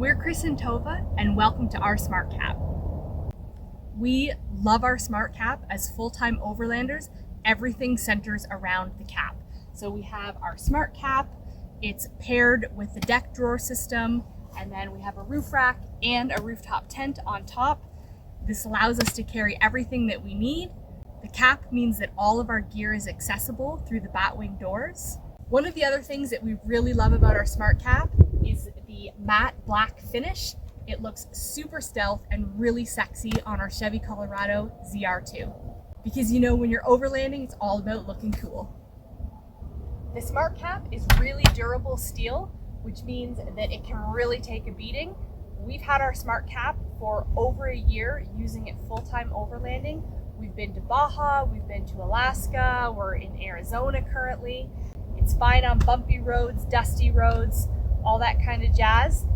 We're Chris and Tova, and welcome to our SmartCap. We love our SmartCap as full-time overlanders. Everything centers around the cap. So we have our SmartCap, it's paired with the deck drawer system, and then we have a roof rack and a rooftop tent on top. This allows us to carry everything that we need. The cap means that all of our gear is accessible through the batwing doors. One of the other things that we really love about our SmartCap is the matte black finish. It looks super stealth and really sexy on our Chevy Colorado ZR2. Because you know, when you're overlanding, it's all about looking cool. The SmartCap is really durable steel, which means that it can really take a beating. We've had our SmartCap for over a year, using it full-time overlanding. We've been to Baja, we've been to Alaska, we're in Arizona currently. It's fine on bumpy roads, dusty roads, all that kind of jazz.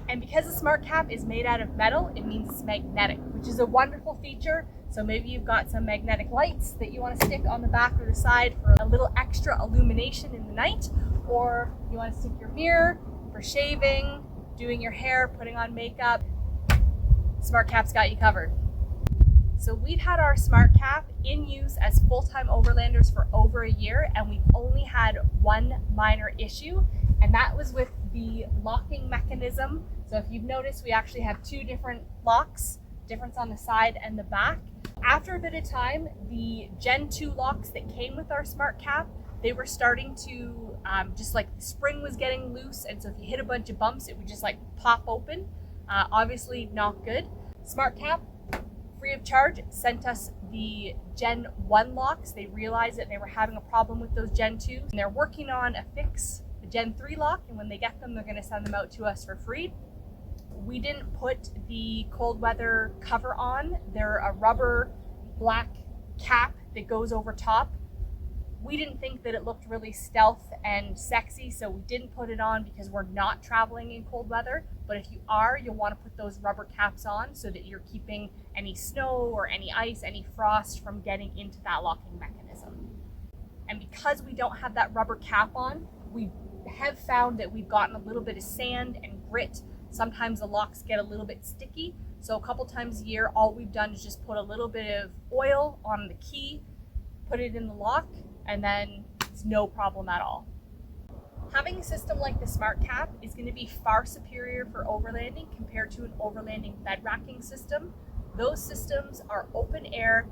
And because the SmartCap is made out of metal, it means it's magnetic, which is a wonderful feature. So maybe you've got some magnetic lights that you want to stick on the back or the side for a little extra illumination in the night, or you want to stick your mirror for shaving, doing your hair, putting on makeup. SmartCap's got you covered. So we've had our SmartCap in use as full-time overlanders for over a year, and we've only had one minor issue, and that was with the locking mechanism. So if you've noticed, we actually have two different locks, difference on the side and the back. After a bit of time, the Gen 2 locks that came with our SmartCap, they were starting to just like the spring was getting loose, and so if you hit a bunch of bumps, it would just like pop open. Obviously not good. SmartCap, free of charge, sent us the Gen 1 locks. They realized that they were having a problem with those Gen 2s, and they're working on a fix, the Gen 3 lock, and when they get them, they're going to send them out to us for free. We didn't put the cold weather cover on. They're a rubber black cap that goes over top. We didn't think that it looked really stealth and sexy, so we didn't put it on because we're not traveling in cold weather. But if you are, you'll want to put those rubber caps on so that you're keeping any snow or any ice, any frost from getting into that locking mechanism. And because we don't have that rubber cap on, we have found that we've gotten a little bit of sand and grit. Sometimes the locks get a little bit sticky. So a couple times a year, all we've done is just put a little bit of oil on the key, put it in the lock, and then it's no problem at all. Having a system like the SmartCap is going to be far superior for overlanding compared to an overlanding bed racking system. Those systems are open air,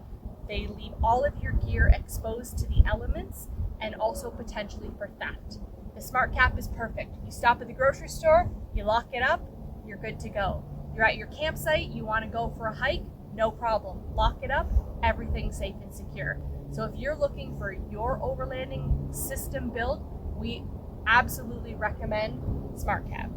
they leave all of your gear exposed to the elements and also potentially for theft. The SmartCap is perfect. You stop at the grocery store, you lock it up, you're good to go. You're at your campsite, you want to go for a hike, no problem. Lock it up, everything's safe and secure. So if you're looking for your overlanding system build, we absolutely recommend SmartCap.